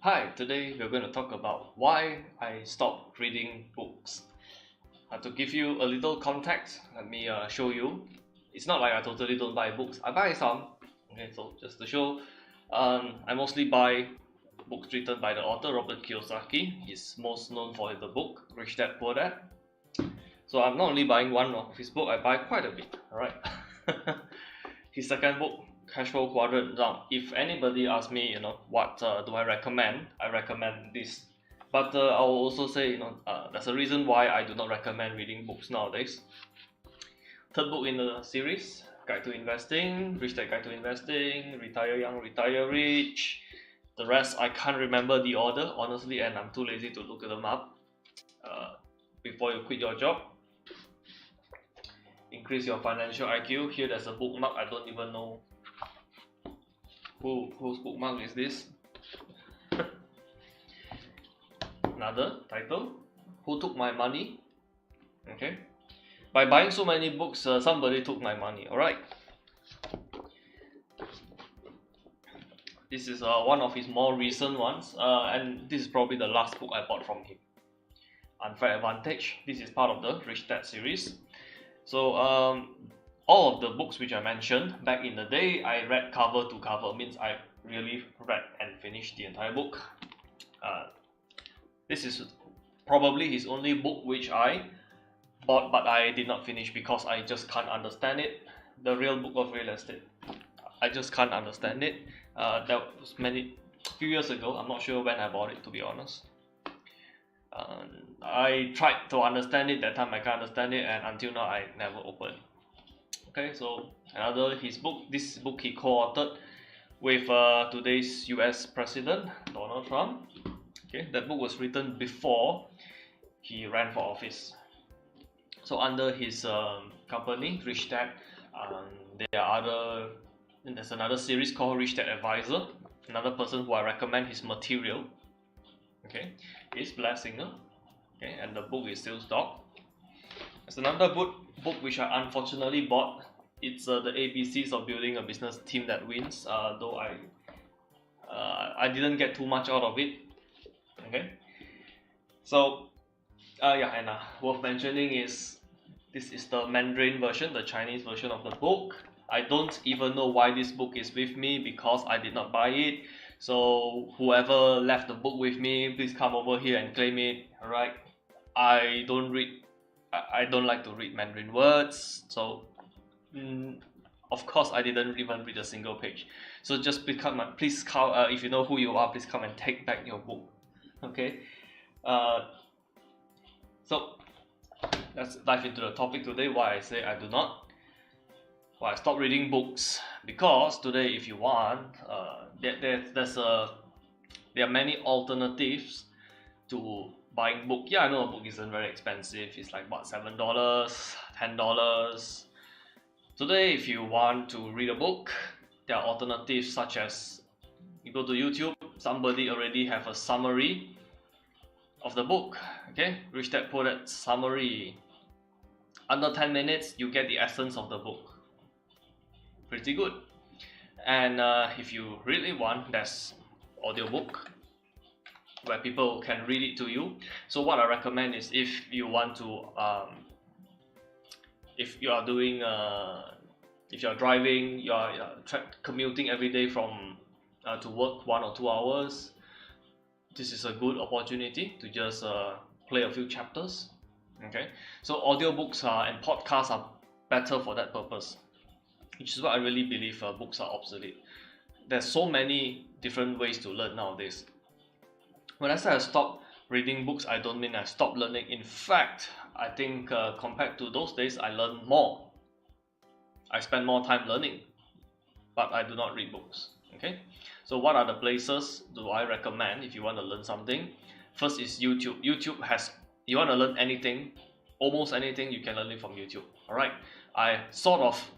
Hi, today we're going to talk about why I stopped reading books. To give you a little context, let me show you. It's not like I totally don't buy books. I buy some. Okay, so just to show, I mostly buy books written by the author Robert Kiyosaki. He's most known for the book Rich Dad Poor Dad. So I'm not only buying one of his book, I buy quite a bit. All right. His second book, Cash Flow Quadrant. Now, if anybody asks me, what do I recommend? I recommend this. But I will also say, there's a reason why I do not recommend reading books nowadays. Third book in the series, Guide to Investing, Rich Dad Guide to Investing, Retire Young, Retire Rich. The rest I can't remember the order, honestly, and I'm too lazy to look them up. Before you quit your job, Increase Your Financial IQ. Here there's a bookmark. I don't even know whose bookmark is this. Another title, Who Took My Money? Okay, by buying so many books, somebody took my money. All right, this is one of his more recent ones, and this is probably the last book I bought from him. Unfair Advantage. This is part of the Rich Dad series. So all of the books which I mentioned back in the day, I read cover to cover. Means I really read and finished the entire book. This is probably his only book which I bought, but I did not finish because I just can't understand it. The Real Book of Real Estate. I just can't understand it. That was few years ago. I'm not sure when I bought it, to be honest. I tried to understand it that time. I can't understand it, and until now I never opened. Okay, so another his book. This book he co-authored with today's U.S. President Donald Trump. Okay, that book was written before he ran for office. So under his company, Rich Dad, there's another series called Rich Dad Advisor. Another person who I recommend his material, okay, is Blair Singer. Okay, and the book is still stock. There's another book which I unfortunately bought. It's the ABCs of Building a Business Team That Wins. Though I didn't get too much out of it. Okay, so and worth mentioning is this is the Mandarin version, the Chinese version of the book. I don't even know why this book is with me because I did not buy it. So whoever left the book with me, please come over here and claim it. Alright, I don't like to read Mandarin words, so of course I didn't even read a single page. So just please come, if you know who you are, please come and take back your book. Okay, so let's dive into the topic today. Why I say I do not. Why I stopped reading books? Because today, if you want, there are many alternatives to buying book. Yeah, I know a book isn't very expensive. It's like what, $7, $10. Today, if you want to read a book, there are alternatives such as you go to YouTube. Somebody already have a summary of the book. Okay, Rich Dad Poor Dad summary. Under 10 minutes, you get the essence of the book. Pretty good. And if you really want, there's audiobook where people can read it to you. So what I recommend is if you want to, if you are doing, if you are driving, you are commuting every day from to work 1 or 2 hours, this is a good opportunity to just play a few chapters. Okay, so audiobooks and podcasts are better for that purpose, which is what I really believe books are obsolete. There's so many different ways to learn nowadays. When I say I stopped reading books, I don't mean I stopped learning. In fact, I think compared to those days, I learned more. I spend more time learning, but I do not read books. Okay, so what are the places do I recommend if you want to learn something? First is YouTube. YouTube has, you want to learn anything, almost anything, you can learn it from YouTube. All right, I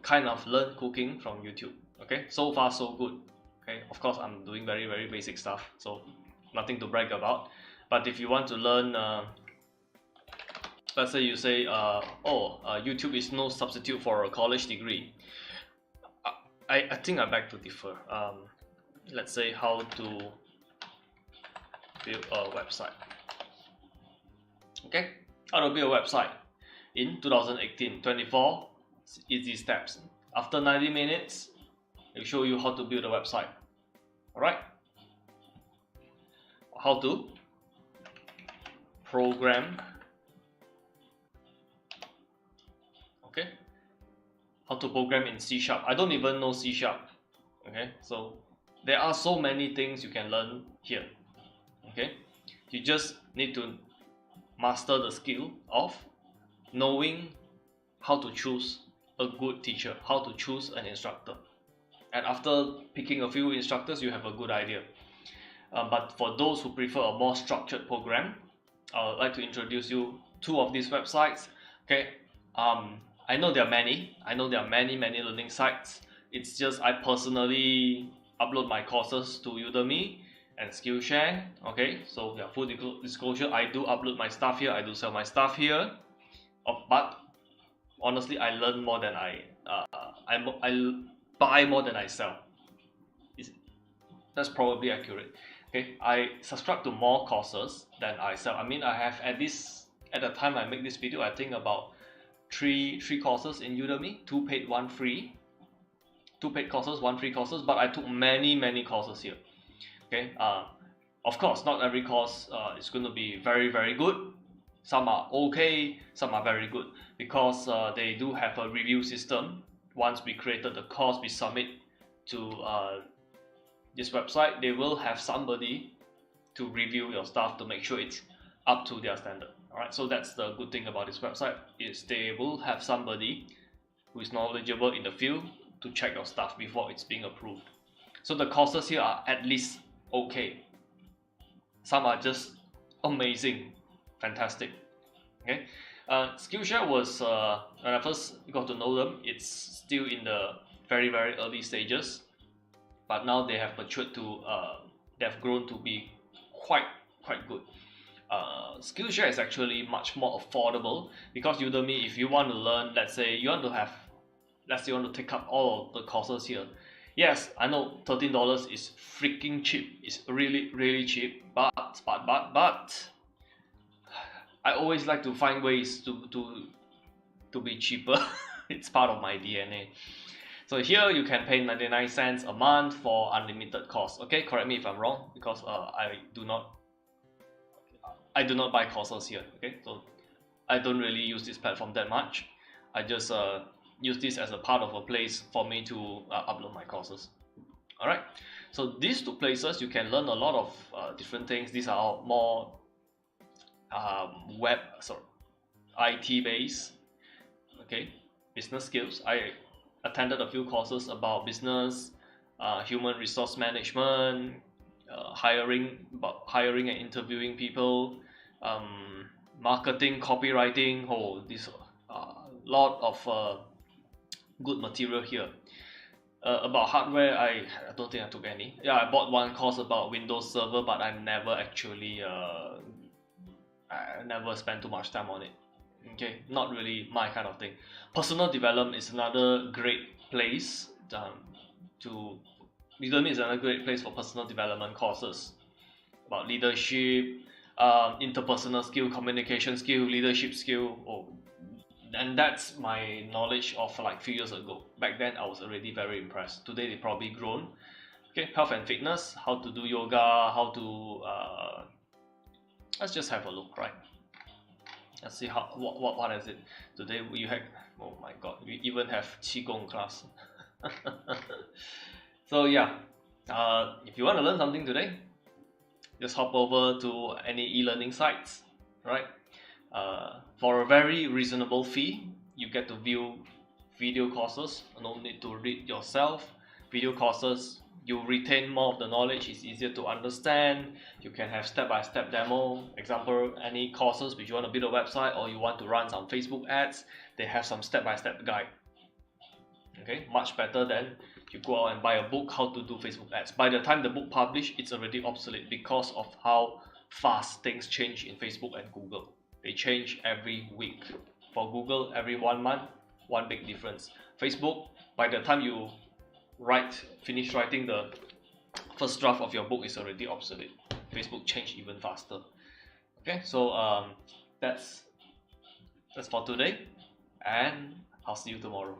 kind of learned cooking from YouTube. Okay, so far so good. Okay, of course I'm doing very, very basic stuff, so nothing to brag about. But if you want to learn, let's say you say, YouTube is no substitute for a college degree. I think I beg to differ. Let's say how to build a website. Okay, how to build a website in 2018, 24 easy steps. After 90 minutes, I'll show you how to build a website. Alright, how to program. Okay, how to program in C#. I don't even know C#. Okay, so there are so many things you can learn here. Okay, you just need to master the skill of knowing how to choose a good teacher, how to choose an instructor. And after picking a few instructors, you have a good idea. But for those who prefer a more structured program, I would like to introduce you two of these websites. Okay, I know there are many. I know there are many learning sites. It's just I personally upload my courses to Udemy and Skillshare. Okay, so yeah, full disclosure, I do upload my stuff here. I do sell my stuff here. But honestly, I learn more than I buy more than I sell. That's probably accurate. Okay, I subscribe to more courses than I sell. I mean, I have at the time I make this video, I think about three courses in Udemy, 2 paid, 1 free. 2 paid courses, 1 free courses, but I took many courses here. Okay, of course, not every course is going to be very good. Some are okay, some are very good, because they do have a review system. Once we created the course, we submit to this website, they will have somebody to review your stuff to make sure it's up to their standard. Alright, so that's the good thing about this website, is they will have somebody who is knowledgeable in the field to check your stuff before it's being approved. So the courses here are at least okay. Some are just amazing, fantastic. Okay, Skillshare was when I first got to know them, it's still in the very early stages, but now they have matured to they have grown to be quite good. Skillshare is actually much more affordable, because Udemy, if you want to learn, let's say you want to take up all of the courses here. Yes, I know $13 is freaking cheap. It's really cheap, but I always like to find ways to be cheaper. It's part of my DNA. So here you can pay 99 cents a month for unlimited course. Okay, correct me if I'm wrong, because I do not buy courses here. Okay, so I don't really use this platform that much. I just use this as a part of a place for me to upload my courses. Alright, so these two places you can learn a lot of different things. These are more IT based. Okay, business skills. I attended a few courses about business, human resource management, hiring and interviewing people, marketing, copywriting. Oh, this lot of good material here. About hardware, I don't think I took any. Yeah, I bought one course about Windows Server, but I never actually I never spent too much time on it. Okay, not really my kind of thing. Personal development is another great place Udemy is another great place for personal development courses about leadership, interpersonal skill, communication skill, leadership skill. Oh, and that's my knowledge of like a few years ago. Back then I was already very impressed. Today they probably grown. Okay, health and fitness, how to do yoga, how to let's just have a look, right? Let's see what is it today. We have, oh my god, we even have qigong class. So yeah, if you want to learn something today, just hop over to any e-learning sites, right? For a very reasonable fee, you get to view video courses. No need to read yourself. Video courses, you retain more of the knowledge. It's easier to understand. You can have step-by-step demo. Example, any courses which you want to build a website or you want to run some Facebook ads, they have some step-by-step guide. Okay, much better than you go out and buy a book how to do Facebook ads. By the time the book published, it's already obsolete because of how fast things change in Facebook and Google. They change every week. For Google, every 1 month, one big difference. Facebook, by the time you finish writing the first draft of your book, is already obsolete. Facebook change even faster. Okay, so that's for today, and I'll see you tomorrow.